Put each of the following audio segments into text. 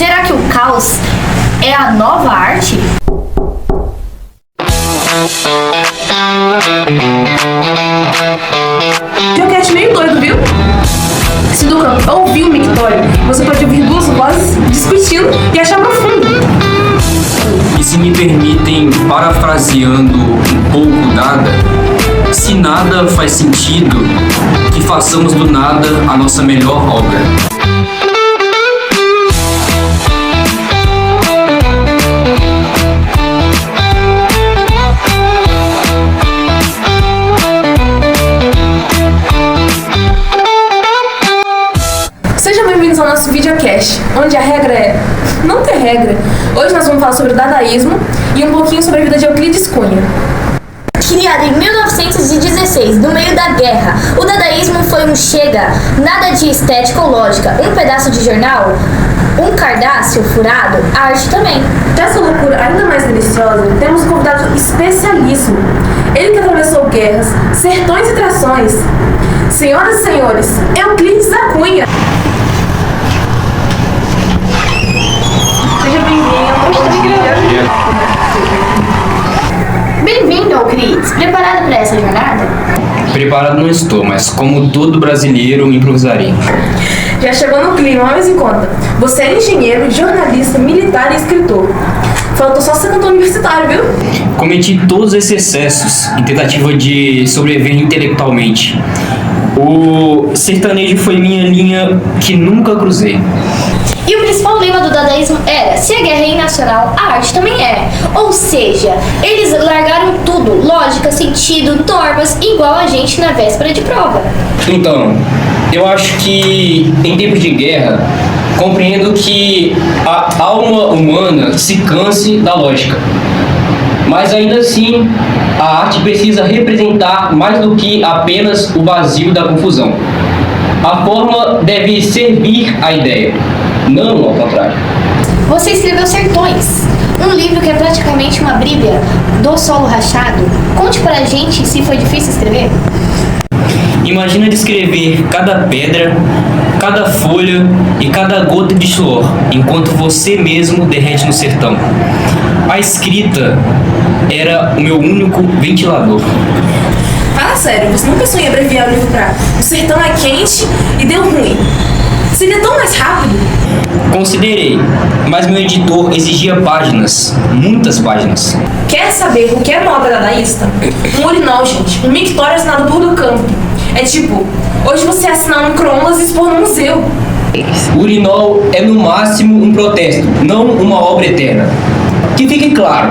Será que o caos é a nova arte? Videocast meio doido, viu? Se nunca ouviu o mictório, você pode ouvir duas vozes discutindo e achar profundo. E se me permitem, parafraseando um pouco Dada, se nada faz sentido, que façamos do nada a nossa melhor obra. Sejam bem-vindos ao nosso videocast, onde a regra é não ter regra. Hoje nós vamos falar sobre o dadaísmo e um pouquinho sobre a vida de Euclides Cunha. Criado em 1916, no meio da guerra, o dadaísmo foi um chega, nada de estética ou lógica, um pedaço de jornal, um cardápio furado, arte também. Dessa loucura ainda mais deliciosa, temos um convidado especialíssimo. Ele que atravessou guerras, sertões e trações. Senhoras e senhores, Euclides da Cunha. Seja bem-vindo. Bem-vindo, Euclides. Preparado para essa jornada? Preparado não estou, mas como todo brasileiro, improvisarei. Já chegou no clima, mas em conta. Você é engenheiro, jornalista, militar e escritor. Faltou só ser cantor universitário, viu? Cometi todos esses excessos em tentativa de sobreviver intelectualmente. O sertanejo foi minha linha que nunca cruzei. E o principal lema do dadaísmo era: se a guerra é nacional, a arte também é. Ou seja, eles largaram tudo, lógica, sentido, normas, igual a gente na véspera de prova. Então, eu acho que em tempos de guerra, compreendo que a alma humana se canse da lógica. Mas ainda assim, a arte precisa representar mais do que apenas o vazio da confusão. A forma deve servir à ideia, não ao contrário. Você escreveu Sertões, um livro que é praticamente uma bíblia do solo rachado. Conte pra gente se foi difícil escrever. Imagina descrever cada pedra, cada folha e cada gota de suor, enquanto você mesmo derrete no sertão. A escrita era o meu único ventilador. Fala sério, você não pensou em abreviar o livro pra o sertão é quente e deu ruim? Seria tão mais rápido? Considerei, mas meu editor exigia páginas, muitas páginas. Quer saber o que é uma obra dadaísta? Um urinol, gente. Um mictório assinado por do Campo. É tipo, hoje você assinar um micro-ondas e expor no museu. O urinol é no máximo um protesto, não uma obra eterna. Que fique claro,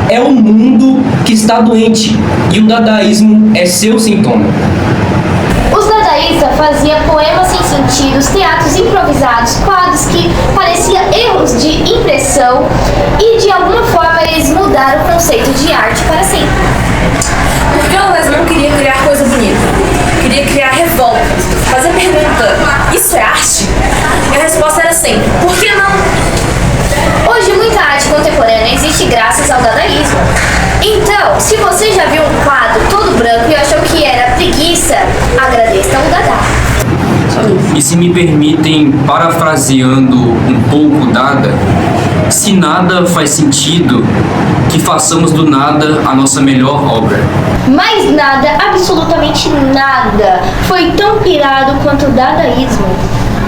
é o mundo que está doente e o dadaísmo é seu sintoma. Os dadaístas faziam poemas sem sentidos, teatros improvisados, quadros que pareciam erros de impressão e de alguma forma eles mudaram o conceito de arte para sempre. Porque o dadaísmo não queria criar coisa bonita. Queria criar revolta. Fazer pergunta, isso é arte? E a resposta era sempre, por que não? Hoje muita arte contemporânea existe graças ao dadaísmo. Então, se você já viu um quadro todo branco e achou que era preguiça, agradeça ao Dada. E se me permitem, parafraseando um pouco Dada, se nada faz sentido, que façamos do nada a nossa melhor obra. Mas nada, absolutamente nada, foi tão pirado quanto o dadaísmo.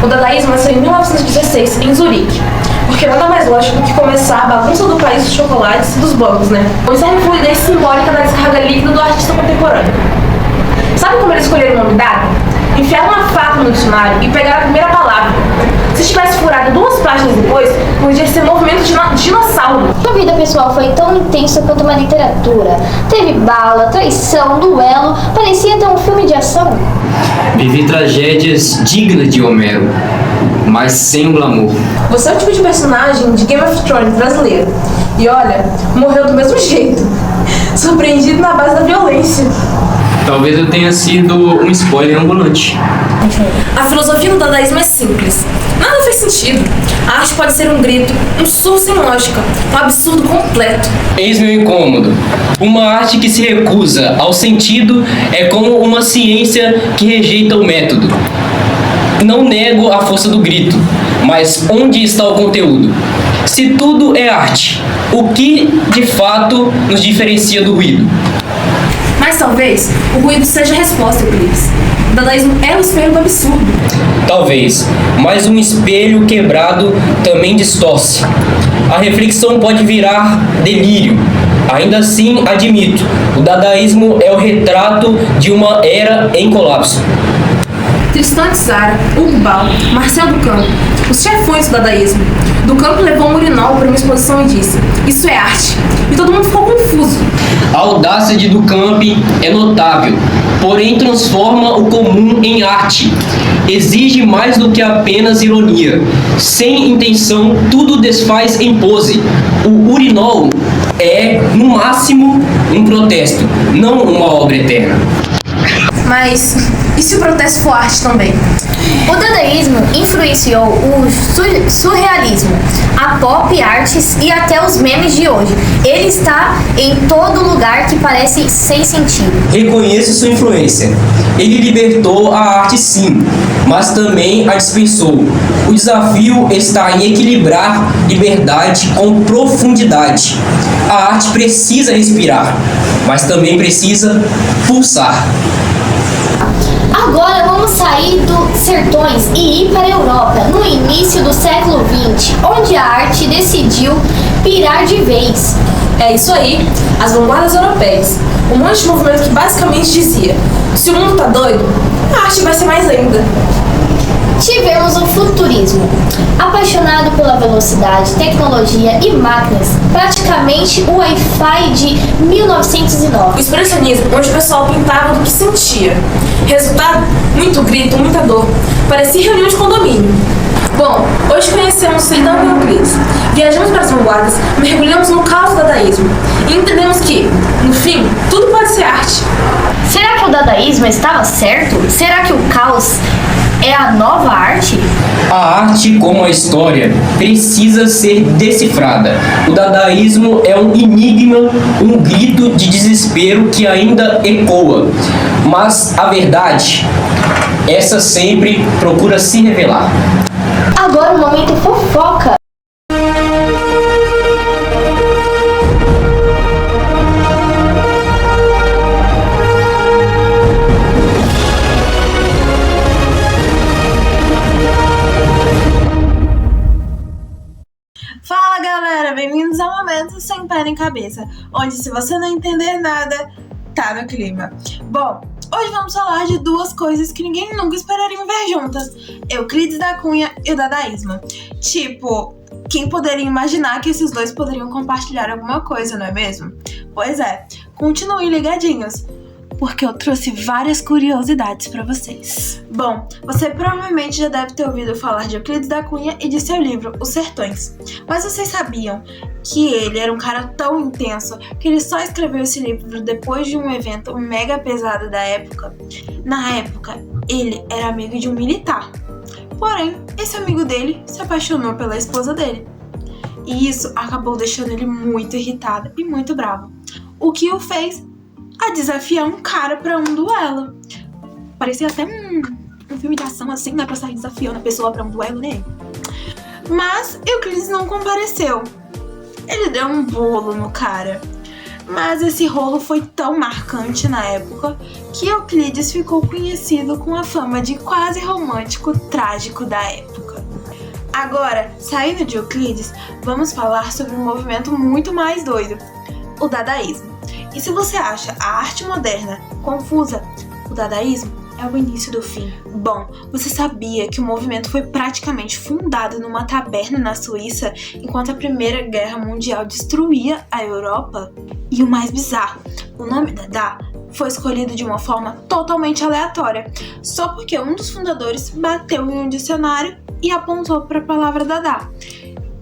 O dadaísmo nasceu em 1916, em Zurique. Porque nada mais lógico do que começar a bagunça do país dos chocolates e dos bancos, né? Pois é a fluidez simbólica da descarga líquida do artista contemporâneo. Sabe como eles escolheram o nome Dada? Enfiaram uma faca no dicionário e pegaram a primeira palavra. Se tivesse furado 2 páginas depois, podia ser movimento de dinossauro. Sua vida pessoal foi tão intensa quanto uma literatura. Teve bala, traição, duelo, parecia até um filme de ação. Vivi tragédias dignas de Homero, mas sem o glamour. Você é o tipo de personagem de Game of Thrones brasileiro. E olha, morreu do mesmo jeito. Surpreendido na base da violência. Talvez eu tenha sido um spoiler ambulante. A filosofia do dadaísmo é simples. Nada faz sentido. A arte pode ser um grito, um surto sem lógica, um absurdo completo. Eis meu incômodo. Uma arte que se recusa ao sentido é como uma ciência que rejeita o método. Não nego a força do grito, mas onde está o conteúdo? Se tudo é arte, o que de fato nos diferencia do ruído? Mas talvez o ruído seja a resposta, Euclides. O dadaísmo é o espelho do absurdo. Talvez, mas um espelho quebrado também distorce. A reflexão pode virar delírio. Ainda assim, admito, o dadaísmo é o retrato de uma era em colapso. Tristan Tzara, Hugo Ball, Marcel Duchamp, os chefões do dadaísmo. Duchamp levou um urinol para uma exposição e disse: "Isso é arte." E todo mundo ficou confuso. A audácia de Duchamp é notável, porém transforma o comum em arte. Exige mais do que apenas ironia. Sem intenção, tudo desfaz em pose. O urinol é, no máximo, um protesto, não uma obra eterna. Mas e se o protesto for arte também? O dadaísmo influenciou o surrealismo, a pop arts e até os memes de hoje. Ele está em todo lugar que parece sem sentido. Reconheço sua influência. Ele libertou a arte sim, mas também a dispersou. O desafio está em equilibrar liberdade com profundidade. A arte precisa respirar, mas também precisa pulsar. Agora vamos sair dos sertões e ir para a Europa, no início do século XX, onde a arte decidiu pirar de vez. É isso aí, as vanguardas europeias. Um monte de movimento que basicamente dizia: se o mundo tá doido, a arte vai ser mais ainda. Tivemos o futurismo, apaixonado pela velocidade, tecnologia e máquinas, praticamente o Wi-Fi de 1909. O expressionismo, onde o pessoal pintava do que sentia. Resultado? Muito grito, muita dor. Parecia reunião de condomínio. Bom, hoje conhecemos Solidão e Euclides. Viajamos para as vanguardas, mergulhamos no caos do dadaísmo e entendemos que, no fim, tudo pode ser arte. Será que o dadaísmo estava certo? Será que o caos é a nova arte? A arte, como a história, precisa ser decifrada. O dadaísmo é um enigma, um grito de desespero que ainda ecoa. Mas a verdade, essa sempre procura se revelar. Agora o momento fofoca. Fala galera, bem-vindos ao Momento Sem Pé nem Cabeça, onde se você não entender nada, tá no clima. Bom, hoje vamos falar de duas coisas que ninguém nunca esperaria ver juntas: Euclides da Cunha e o dadaísmo. Tipo, quem poderia imaginar que esses dois poderiam compartilhar alguma coisa, não é mesmo? Pois é, continuem ligadinhos, porque eu trouxe várias curiosidades pra vocês. Bom, você provavelmente já deve ter ouvido falar de Euclides da Cunha e de seu livro, Os Sertões. Mas vocês sabiam que ele era um cara tão intenso que ele só escreveu esse livro depois de um evento mega pesado da época? Na época, ele era amigo de um militar. Porém, esse amigo dele se apaixonou pela esposa dele. E isso acabou deixando ele muito irritado e muito bravo, o que o fez a desafiar um cara pra um duelo. Parecia até um filme de ação assim, né? Pra sair desafiando a pessoa pra um duelo, né? Mas Euclides não compareceu. Ele deu um bolo no cara. Mas esse rolo foi tão marcante na época que Euclides ficou conhecido com a fama de quase romântico trágico da época. Agora, saindo de Euclides, vamos falar sobre um movimento muito mais doido: o dadaísmo. E se você acha a arte moderna confusa, o dadaísmo é o início do fim. Bom, você sabia que o movimento foi praticamente fundado numa taberna na Suíça enquanto a Primeira Guerra Mundial destruía a Europa? E o mais bizarro, o nome Dada foi escolhido de uma forma totalmente aleatória, só porque um dos fundadores bateu em um dicionário e apontou para a palavra Dada,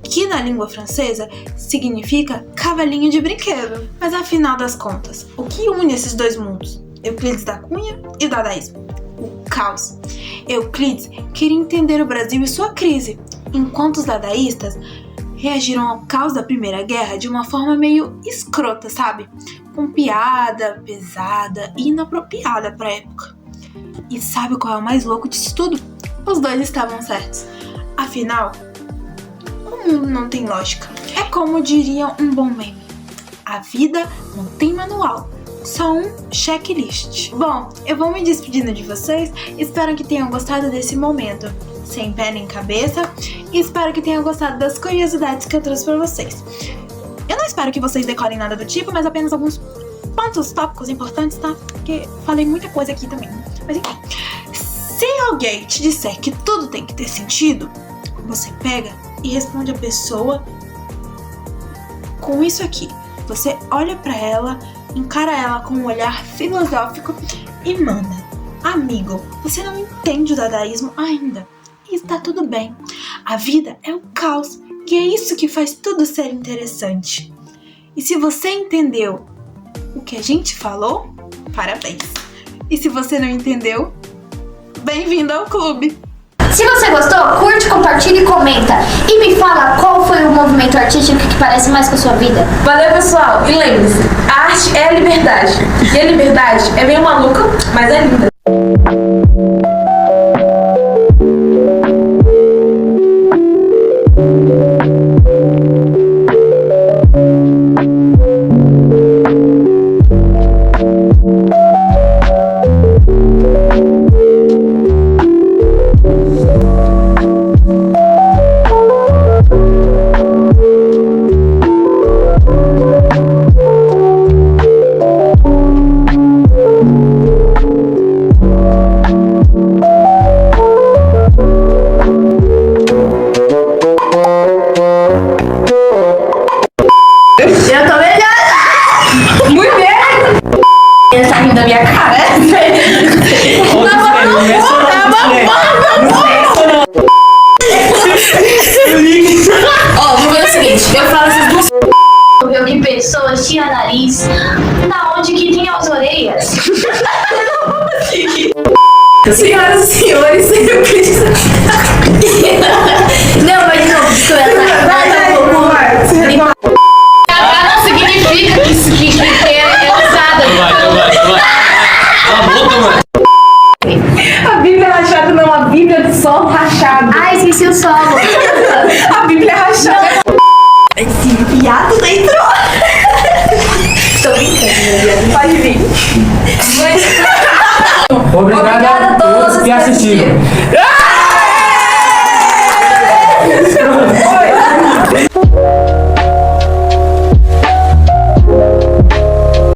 que na língua francesa significa cavalinho de brinquedo. Mas afinal das contas, o que une esses dois mundos? Euclides da Cunha e o dadaísmo? O caos. Euclides queria entender o Brasil e sua crise, enquanto os dadaístas reagiram ao caos da Primeira Guerra de uma forma meio escrota, sabe? Com piada, pesada e inapropriada pra época. E sabe qual é o mais louco disso tudo? Os dois estavam certos. Afinal, o mundo não tem lógica. É como diria um bom meme: a vida não tem manual, só um checklist. Bom, eu vou me despedindo de vocês. Espero que tenham gostado desse momento sem pé nem cabeça. E espero que tenham gostado das curiosidades que eu trouxe pra vocês. Eu não espero que vocês decorem nada do tipo, mas apenas alguns pontos tópicos importantes, tá? Porque falei muita coisa aqui também. Mas enfim, se alguém te disser que tudo tem que ter sentido, você pega e responde a pessoa com isso aqui. Você olha pra ela, encara ela com um olhar filosófico e manda: amigo, você não entende o dadaísmo ainda. E está tudo bem. A vida é um caos e é isso que faz tudo ser interessante. E se você entendeu o que a gente falou, parabéns. E se você não entendeu, bem-vindo ao clube. Se você gostou, curte, compartilha e comenta. E me fala qual foi o movimento artístico que parece mais com a sua vida. Valeu, pessoal! E lembre-se, a arte é a liberdade. E a liberdade é meio maluca, mas é linda. Da minha cara. Ó, vou ver o seguinte, eu falo essas duas. Eu vi pessoas tinha nariz, na onde que tem as orelhas. Senhoras e senhores, eu preciso. Não, mas não, não significa que isso que é usada. Vai. Cala a boca, mano. A Bíblia rachada não, a Bíblia do solo rachado. Ai, esqueci o solo. A Bíblia rachada. Esse viado dentro. Tô brincando, viado. Pode vir. Obrigada a todos que assistiram. Oi.